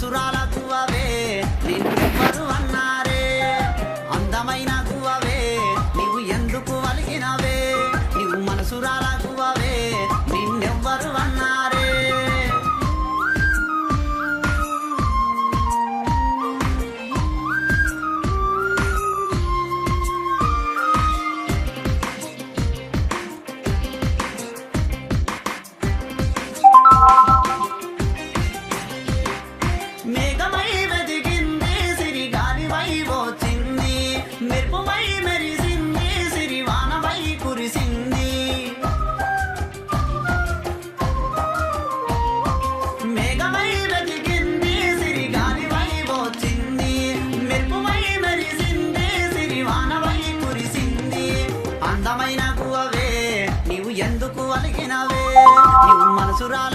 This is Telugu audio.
మనసురాల గువ్వవే నిన్నెవ్వరు అన్నారే అందమైన గువ్వవే నీవు ఎందుకు వలిగినవే నీవు మనసురాల గువ్వవే నిన్నెవ్వరు అన్నారే మేఘమై వెదిగింది సిరిగాలివై వచ్చింది మెరుపుమై మెరిసింది సిరివానవై కురిసింది మేఘమై వెదిగింది సిరిగాలివై వచ్చింది మెరుపుమై మెరిసింది సిరివానవై కురిసింది అందమైన గువ్వవే నీవు ఎందుకు అలిగినవే నీవు మనసురాల